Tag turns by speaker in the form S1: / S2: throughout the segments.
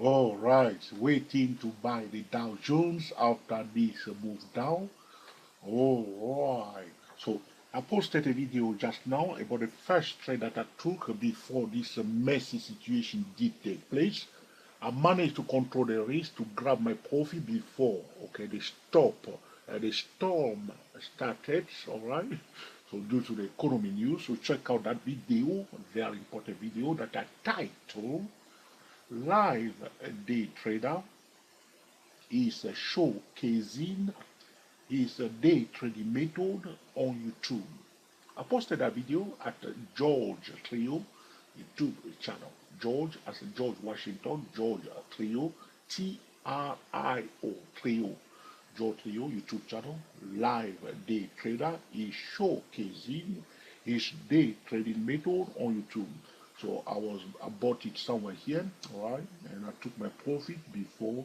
S1: All right, waiting to buy the Dow Jones after this move down. All right. So I posted a video just now about the first trade that I took before this messy situation did take place. I managed to control the risk to grab my profit before the storm started. All right. So due to the economy news, so check out that video, very important video that I titled "Live Day Trader is showcasing his day trading method on YouTube." I posted that video at George Trio YouTube channel. George as in George Washington, George Trio, Trio, Trio. George Trio YouTube channel. Live day trader is showcasing his day trading method on YouTube. So I bought it somewhere here, all right, and I took my profit before.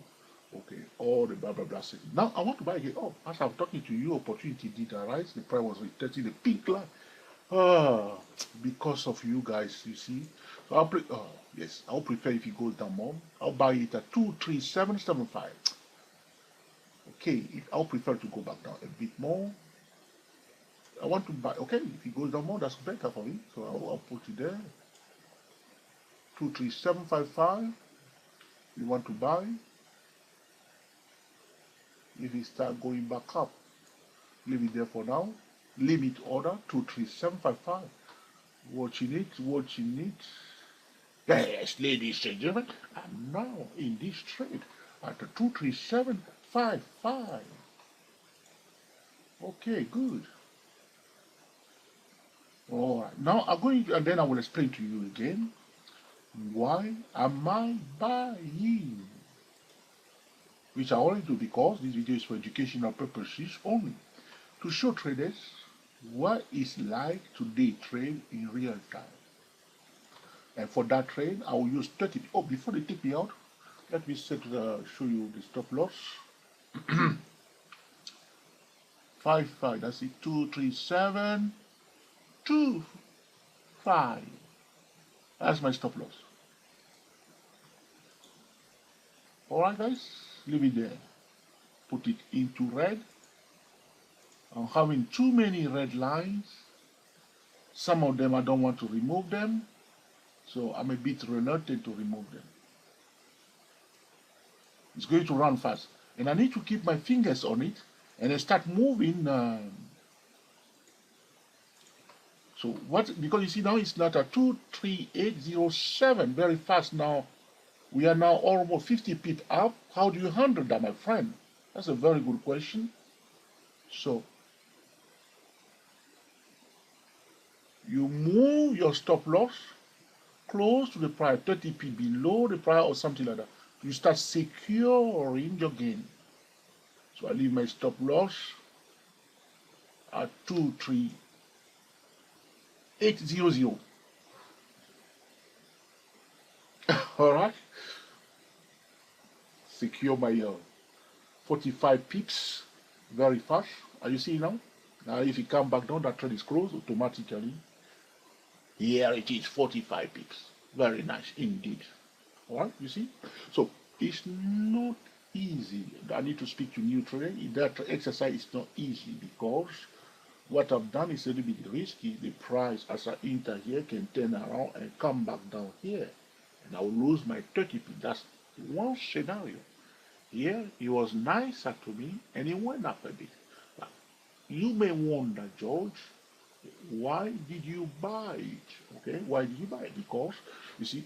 S1: Okay, all the blah blah blah. Now I want to buy it. Oh, as I'm talking to you, opportunity did arise. The price was retesting the pink line. Ah, because of you guys, you see. So yes, I'll prefer if it goes down more. I'll buy it at 23775. Okay, I'll prefer to go back down a bit more. I want to buy. Okay, if it goes down more, that's better for me. So I'll put it there. 23755. You want to buy. If it start going back up, leave it there for now. Limit order 23755. Watching it, watching it. Yes, ladies and gentlemen, I'm now in this trade at 23755. Okay, good. All right. Now I'm going to, and then I will explain to you again why am I buying, which I only do because this video is for educational purposes only, to show traders what it's like to day trade in real time. And for that trade, I will use 30. Oh, before they take me out, let me show you the stop loss. 55. That's it. 23725. That's my stop loss. Alright guys, leave it there. Put it into red. I'm having too many red lines. Some of them I don't want to remove them. So I'm a bit reluctant to remove them. It's going to run fast. And I need to keep my fingers on it and I start moving. So what, because you see now it's not a 23807, very fast now. We are now almost 50 pip up. How do you handle that, my friend? That's a very good question. So you move your stop loss close to the price, 30 pip below the price or something like that. You start securing your gain. So I leave my stop loss at 23800. All right. Secure my 45 pips very fast. Are you seeing now? Now if you come back down, that trade is closed automatically. Here it is, 45 pips. Very nice indeed. All right, you see? So it's not easy. I need to speak to new trader. That exercise is not easy because what I've done is a little bit risky. The price as I enter here can turn around and come back down here. And I'll lose my 30 pips. That's one scenario. Here, he was nicer to me and he went up a bit. But you may wonder, George, why did you buy it? Okay, why did you buy it? Because, you see,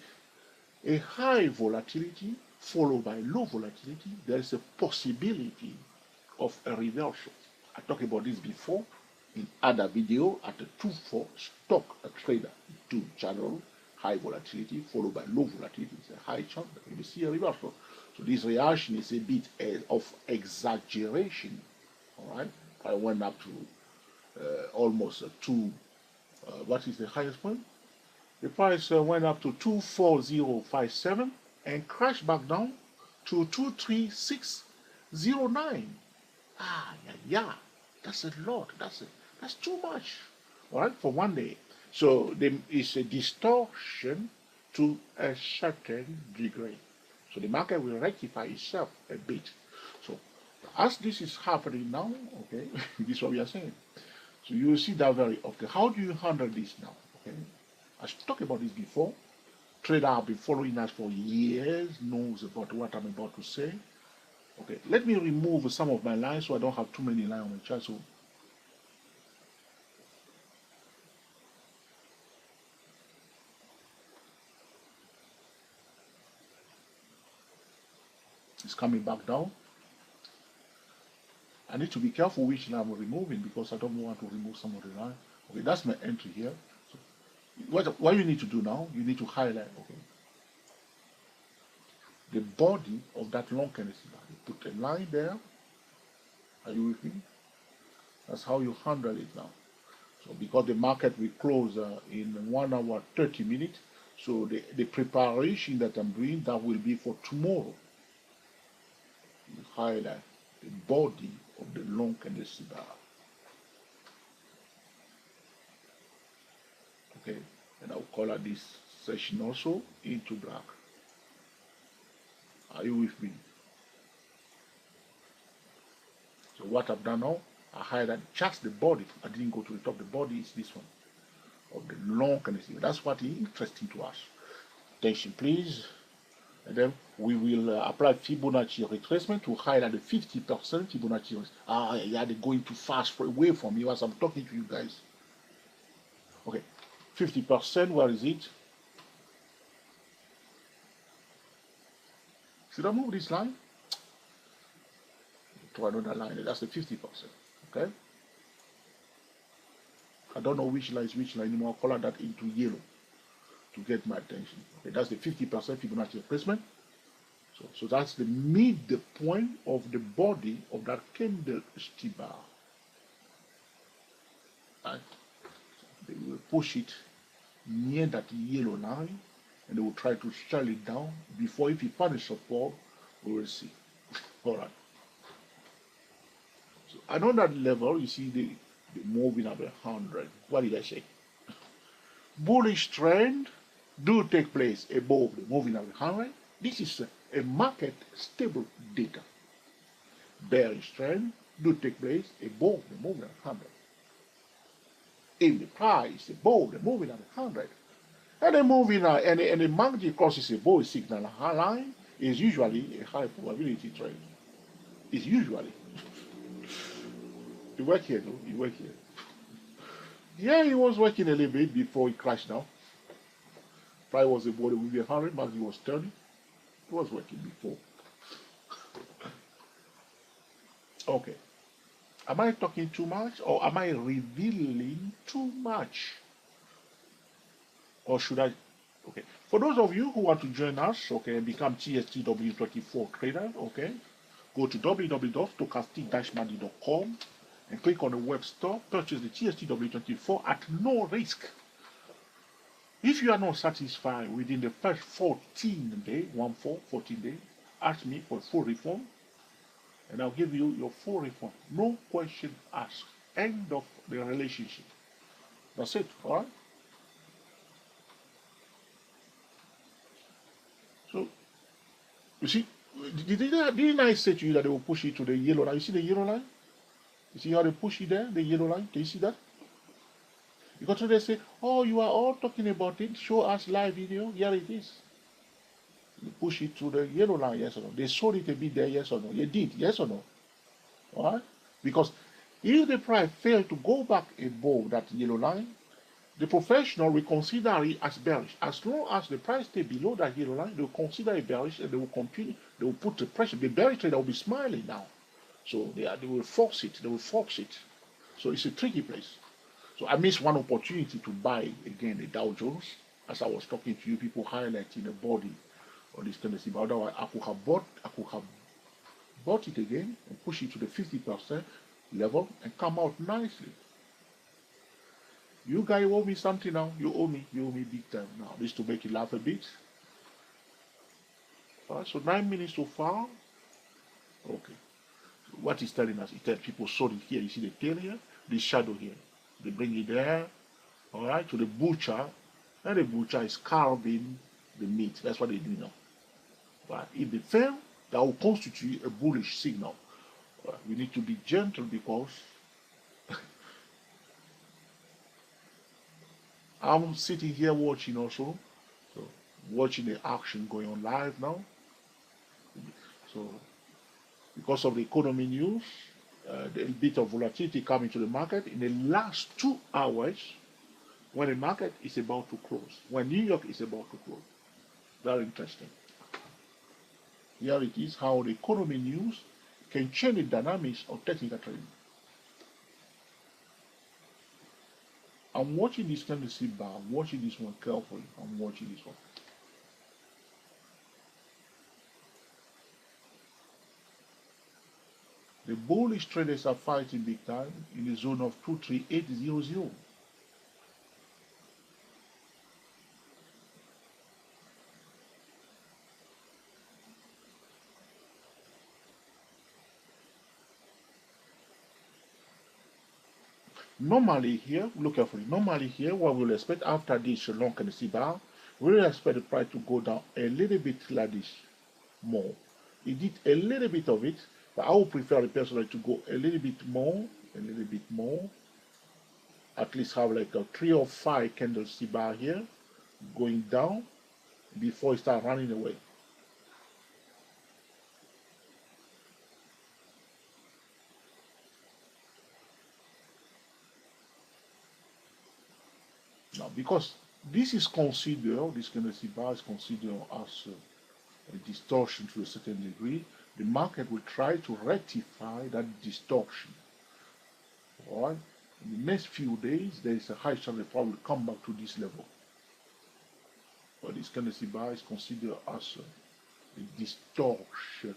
S1: a high volatility followed by low volatility, there is a possibility of a reversal. I talked about this before in other video at the 2-4 stock trader 2 channel. High volatility followed by low volatility. It's a high chance that you will see a reversal. So this reaction is a bit of exaggeration. All right, I went up to almost what is the highest point? The price went up to 24057 and crashed back down to 23609. Ah, yeah, that's a lot. That's too much. All right, for one day. So there is a distortion to a certain degree. So the market will rectify itself a bit. So as this is happening now, okay, this is what we are saying. So you will see that very often. How do you handle this now? Okay, I talked about this before. Trader have been following us for years, knows about what I'm about to say. Okay, let me remove some of my lines so I don't have too many lines on my chart. So it's coming back down. I need to be careful which line I'm removing because I don't want to remove some of the line. Okay, that's my entry here. So what you need to do now, you need to highlight, okay, the body of that long candlestick. You put a line there. Are you with me? That's how you handle it now. So because the market will close in 1 hour 30 minutes, so the preparation that I'm doing, that will be for tomorrow. You highlight the body of the long candlestick bar. Okay, and I'll color this session also into black. Are you with me? So what I've done now, I highlight just the body. I didn't go to the top. The body is this one of the long candlestick. That's what is interesting to us. Attention, please. And then we will apply Fibonacci retracement to highlight the 50% Fibonacci. Yeah, they're going too fast away from me as I'm talking to you guys. Okay, 50%, where is it? Should I move this line? To another line, that's the 50%, okay? I don't know which line is which line anymore. I'll color that into yellow to get my attention. Okay, that's the 50% Fibonacci retracement. So that's the midpoint of the body of that candlestick bar. Right? They will push it near that yellow line and they will try to shut it down before, if it finds support, we will see. All right. So I know that level, you see the moving at 100. What did I say? Bullish trend do take place above the moving at 100. This is a market stable data. Bearish trend do take place above the moving at 100. If the price above the moving at 100, and the moving and the market crosses above a signal line, is usually a high probability trade. It's usually. You work here, though. You work here. Yeah, he was working a little bit before he crashed down. Price was above the moving at 100, market was 30. It was working before. Okay. Am I talking too much or am I revealing too much? Or should I? Okay. For those of you who want to join us, okay, and become TSTW24 trader, okay, go to www.stochastic-money.com and click on the web store, purchase the TSTW24 at no risk. If you are not satisfied within the first 14 days, 14 days, ask me for full refund and I'll give you your full refund. No question asked. End of the relationship. That's it, all right? So, you see, didn't I say to you that they will push it to the yellow line? You see the yellow line? You see how they push it there, the yellow line? Can you see that? Because they say, oh, you are all talking about it, show us live video. Here it is. You push it to the yellow line, yes or no? They sold it a bit there, yes or no? You did, yes or no? All right? Because if the price failed to go back above that yellow line, the professional will consider it as bearish. As long as the price stays below that yellow line, they will consider it bearish and they will continue. They will put the pressure. The bearish trader will be smiling now. So they will force it. They will force it. So it's a tricky place. So I missed one opportunity to buy again the Dow Jones. As I was talking to you, people highlighting the body of this tendency. But otherwise, I could have bought it again and push it to the 50% level and come out nicely. You guys owe me something now. You owe me big time now. This to make you laugh a bit. All right, so 9 minutes so far. Okay. So what he's telling us, he tells people sold it here. You see the tail here, the shadow here. They bring it there, all right, to the butcher, and the butcher is carving the meat. That's what they do now. But if they fail, that will constitute a bullish signal. We need to be gentle because I'm sitting here watching also, so watching the action going on live now. So because of the economy news, a bit of volatility coming to the market in the last 2 hours when the market is about to close, when New York is about to close. Very interesting. Here it is how the economy news can change the dynamics of technical trading. I'm watching this tendency bar, I'm watching this one carefully, I'm watching this one. The bullish traders are fighting big time in the zone of 23800. Normally here, look carefully, normally here what we'll expect after this long candlestick bar, we'll expect the price to go down a little bit like this more. It did a little bit of it, but I would prefer the personally to go a little bit more, at least have like a 3 or 5 candlestick bar here going down before it start running away. Now, because this is considered, this candlestick bar is considered as a distortion to a certain degree, the market will try to rectify that distortion. All right? In the next few days, there is a high chance it probably come back to this level. But this candlestick bar is considered as a distortion.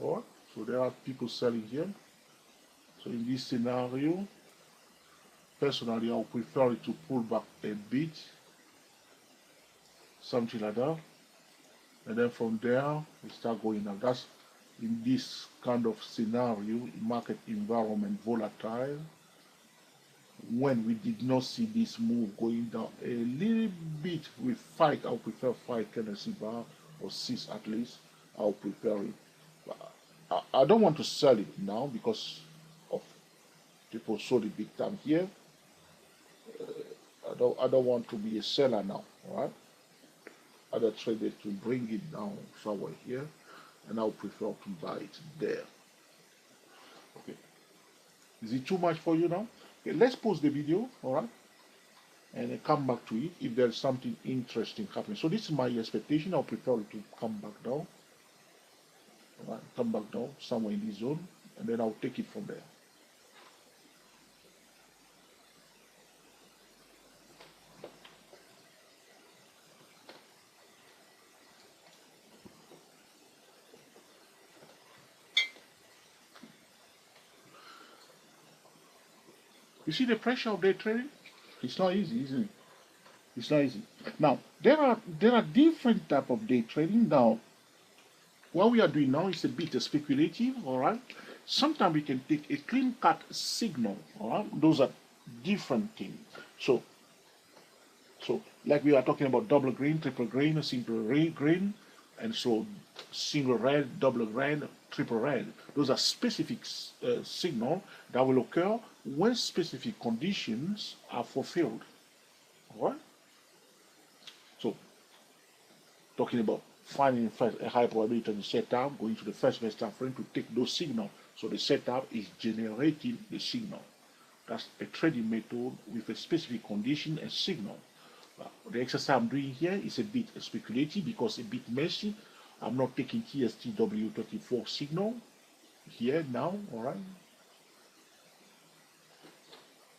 S1: All right? So there are people selling here. So in this scenario, personally, I would prefer it to pull back a bit, something like that, and then from there we start going up. That's in this kind of scenario, market environment volatile, when we did not see this move going down a little bit with 5, I would prefer 5 candlestick bar or 6 at least. I would prefer it. But I don't want to sell it now because of people sold it big time here. I don't want to be a seller now, all right? Other traders to bring it down somewhere here, and I would prefer to buy it there. Okay. Is it too much for you now? Okay, let's pause the video, all right? And come back to it if there's something interesting happening. So this is my expectation. I'll prefer it to come back down. All right, come back down somewhere in this zone, and then I'll take it from there. You see the pressure of day trading? It's not easy, isn't it? It's not easy. Now there are different type of day trading. Now what we are doing now is a bit speculative, all right? Sometimes we can take a clean cut signal, all right? Those are different things. So like we are talking about double green, triple green, single green, and so single red, double red, triple red. Those are specific signal that will occur when specific conditions are fulfilled. All right? So talking about finding first a high probability of the setup, going to the first best time frame to take those signals. So the setup is generating the signal. That's a trading method with a specific condition and signal. The exercise I'm doing here is a bit speculative because a bit messy. I'm not taking TSTW34 signal here now, all right?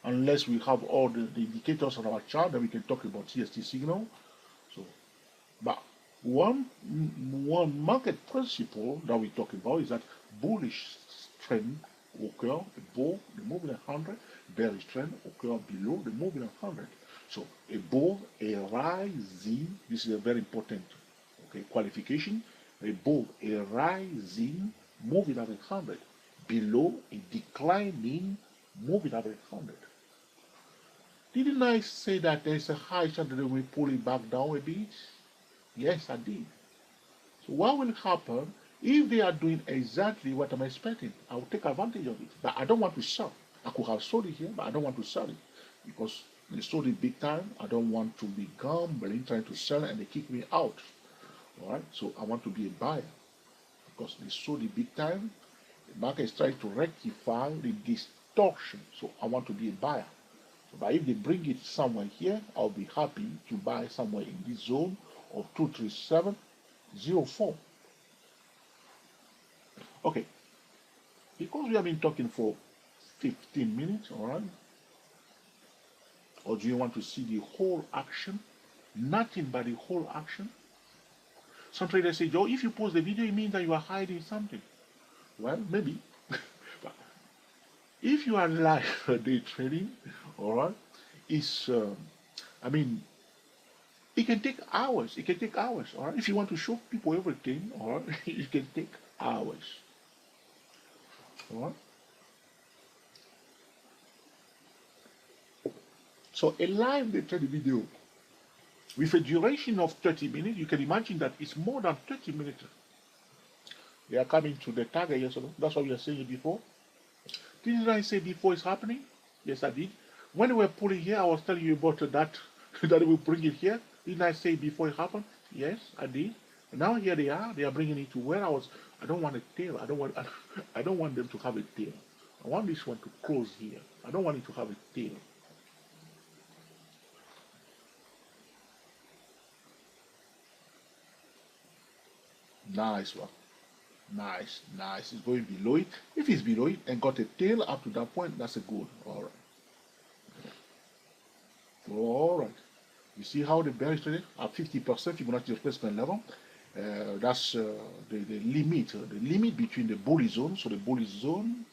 S1: Unless we have all the indicators on our chart, then we can talk about TST signal. So, but one market principle that we talk about is that bullish trend occur above the moving 100, bearish trend occur below the moving 100. So above a rising, this is a very important qualification, above a rising moving average 100, below a declining moving average 100. Didn't I say that there's a high chance that they will pull it back down a bit? Yes, I did. So what will happen if they are doing exactly what I'm expecting? I will take advantage of it. But I don't want to sell. I could have sold it here, but I don't want to sell it because they sold it big time. I don't want to be gambling trying to sell it and they kick me out. All right, so I want to be a buyer because they sold it big time. The market is trying to rectify the distortion, so I want to be a buyer. But if they bring it somewhere here, I'll be happy to buy somewhere in this zone of 237.04. Okay, because we have been talking for 15 minutes, all right? Or do you want to see the whole action? Nothing but the whole action? Some traders say, Joe, if you post the video, it means that you are hiding something. Well, maybe. But if you are live day trading, all right, it's, I mean, it can take hours. It can take hours, all right? If you want to show people everything, all right, it can take hours, all right? So a live day trading video with a duration of 30 minutes, you can imagine that it's more than 30 minutes. They are coming to the target, yes or no? That's what we are saying before. Didn't I say before it's happening? Yes, I did. When we were pulling here, I was telling you about that, that we bring it here. Didn't I say before it happened? Yes, I did. And now here they are. They are bringing it to where I was. I don't want a tail. I don't want them to have a tail. I want this one to close here. I don't want it to have a tail. Nice one. Nice, nice. It's going below it. If it's below it and got a tail up to that point, that's a good. All right. All right. You see how the bear is traded at 50% Fibonacci retracement level. That's the limit. The limit between the bullish zone. So the bullish zone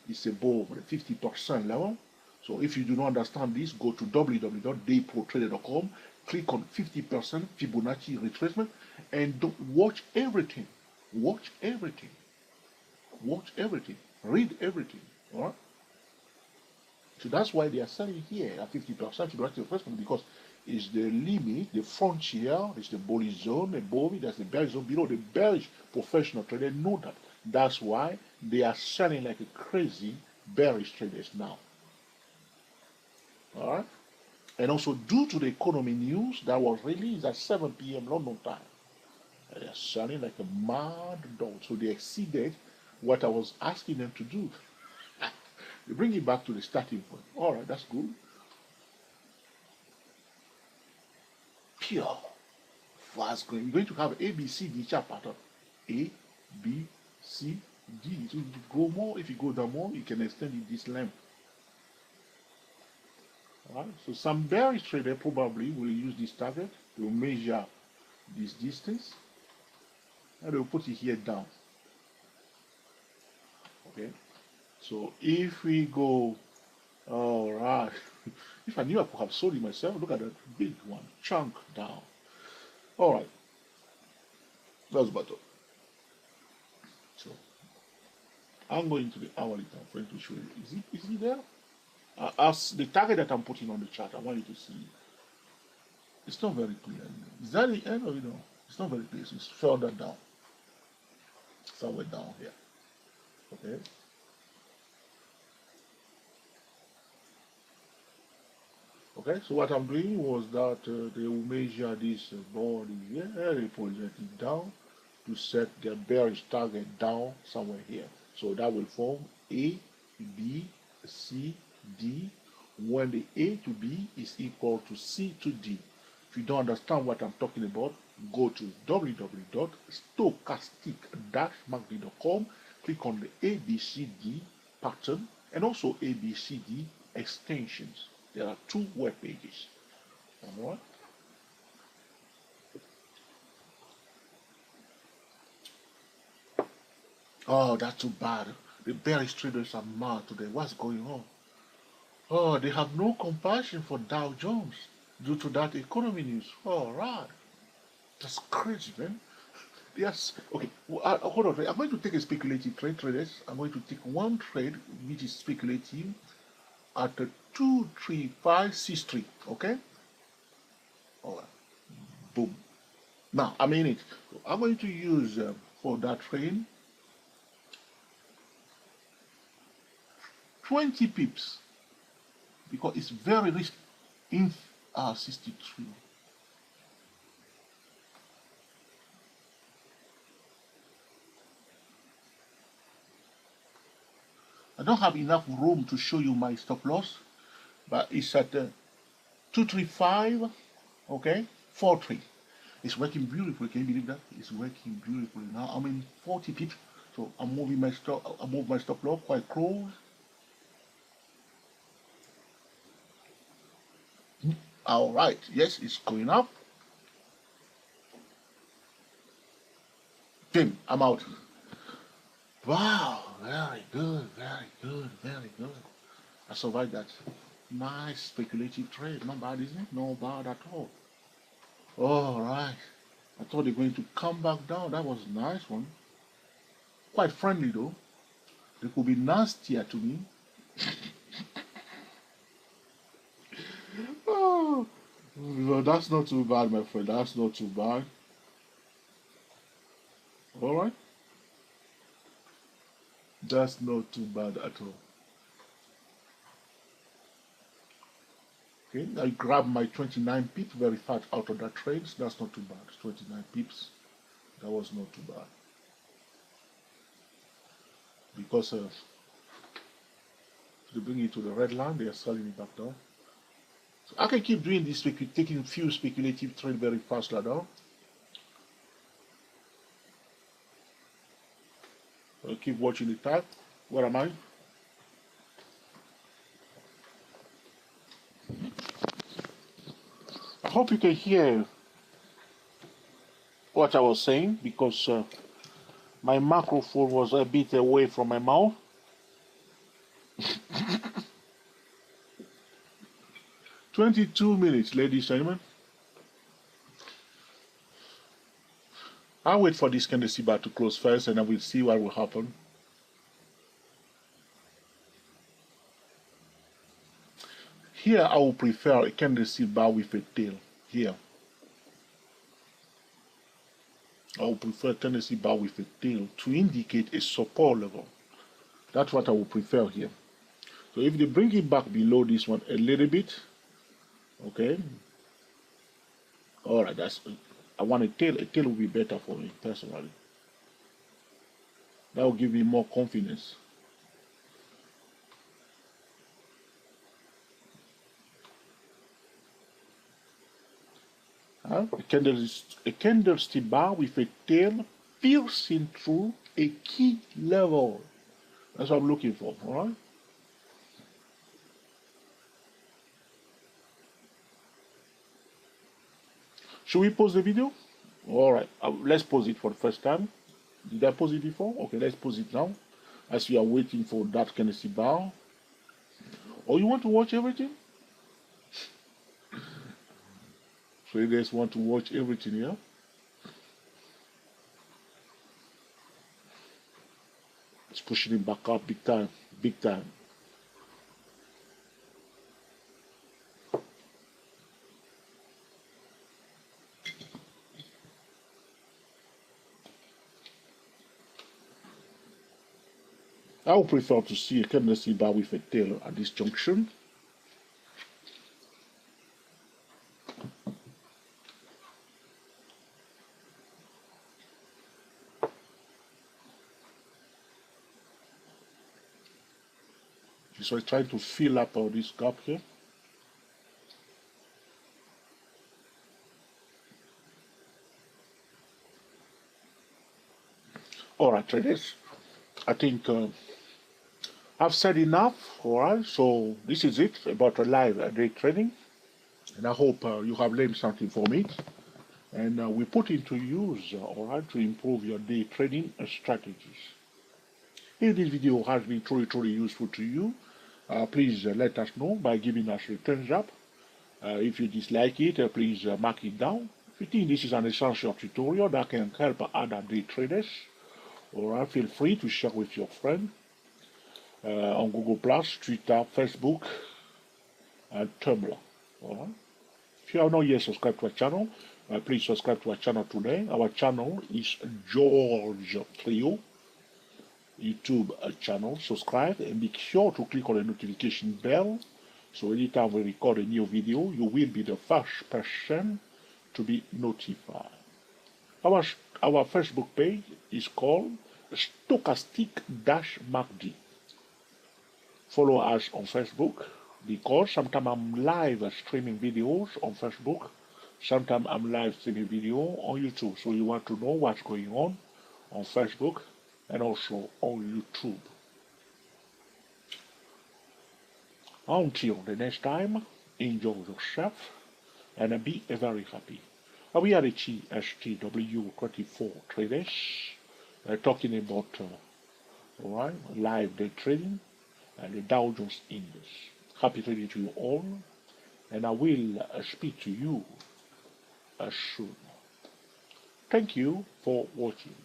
S1: is above the 50% level. So if you do not understand this, go to www.dayprotrader.com, click on 50% Fibonacci retracement, and don't watch everything. Watch everything. Watch everything. Read everything. All right. So that's why they are selling here at 50% Fibonacci retracement, because it's the limit, the frontier, it's the bullish zone above it, that's the bearish zone below. The bearish professional trader know that. That's why they are selling like a crazy bearish traders now. All right. And also due to the economy news that was released at 7 p.m. London time, they are selling like a mad dog. So they exceeded what I was asking them to do. They bring it back to the starting point. All right, that's good. Pure, fast going. You're going to have A, B, C, D chart pattern. A, B, C, D. So if you go more, if you go down more, you can extend it this length. All right. So some bearish trader probably will use this target to measure this distance, and they'll put it here down. Okay. So if we go, all right. If I knew I could have sold it myself, look at that big one, chunk down. All right. That's better. So I'm going to the hourly time frame to show you. Is it there? As the target that I'm putting on the chart, I want you to see. It's not very clear. Is that the end or you know? It's not very clear. So it's further down. Somewhere down here. Okay. Okay, so what I'm doing was that they will measure this body here, they project it down to set their bearish target down somewhere here. So that will form A, B, C, D, when the A to B is equal to C to D. If you don't understand what I'm talking about, go to www.stochastic-magnet.com, click on the ABCD pattern and also ABCD extensions. There are two web pages. All right. Oh, that's too bad. The bearish traders are mad today. What's going on? Oh, they have no compassion for Dow Jones due to that economy news. All right. That's crazy, man. Yes. Okay. Well, hold on. I'm going to take a speculative trade, traders. I'm going to take one trade which is speculative. at a 23563. Okay. All right. Boom. Now I'm in it. So I'm going to use for that trade 20 pips because it's very risky in 63. I don't have enough room to show you my stop loss, but it's at 235, okay, 43. It's working beautifully. Can you believe that? It's working beautifully. Now I'm in 40 pips, so I'm moving my stop. I move my stop loss quite close. All right. Yes, it's going up. Bim, I'm out. Wow, very good, very good, very good. I survived that. Nice speculative trade. Not bad, isn't it? Not bad at all. All right. I thought they were going to come back down. That was a nice one. Quite friendly though. They could be nastier to me. Oh, well, that's not too bad, my friend. That's not too bad. All right. That's not too bad at all. Okay, I grabbed my 29 pips very fast out of that trade. So that's not too bad. 29 pips. That was not too bad. Because they bring it to the red line, they are selling it back down. So I can keep doing this, taking a few speculative trades very fast like that. I'll keep watching the time. Where am I? I hope you can hear what I was saying because my microphone was a bit away from my mouth. 22 minutes, ladies and gentlemen. I'll wait for this candlestick bar to close first and I will see what will happen. Here I will prefer a candlestick bar with a tail. Here. I will prefer a candlestick bar with a tail to indicate a support level. That's what I will prefer here. So if they bring it back below this one a little bit, okay. Alright, I want a tail. A tail will be better for me personally. That will give me more confidence. A candlestick bar with a tail piercing through a key level. That's what I'm looking for, alright? Should we pause the video? Alright, let's pause it for the first time. Did I pause it before? Okay, let's pause it now. As we are waiting for that candlestick bar. Or you want to watch everything? So you guys want to watch everything here? It's pushing it back up big time, big time. I would prefer to see a candlestick bar with a tail at this junction. So I try to fill up all this gap here. Alright, traders. I think I've said enough. Alright, so this is it about a live day trading. And I hope you have learned something from it. And we put into use, alright, to improve your day trading strategies. If this video has been truly useful to you, please let us know by giving us a thumbs up. If you dislike it, please mark it down. If you think this is an essential tutorial that can help other day traders, alright, feel free to share with your friend. on Google Plus, Twitter, Facebook, and Tumblr. All right. If you have not yet subscribed to our channel, please subscribe to our channel today. Our channel is George Trio YouTube channel. Subscribe and make sure to click on the notification bell so anytime we record a new video, you will be the first person to be notified. Our Facebook page is called Stochastic-MACD. Follow us on Facebook because sometimes I'm live streaming videos on Facebook. Sometimes I'm live streaming video on YouTube. So you want to know what's going on Facebook and also on YouTube. Until the next time, enjoy yourself and be very happy. We are the TSTW24 traders talking about live day trading and the Dow Jones Index. Happy trading to you all, and I will speak to you soon. Thank you for watching.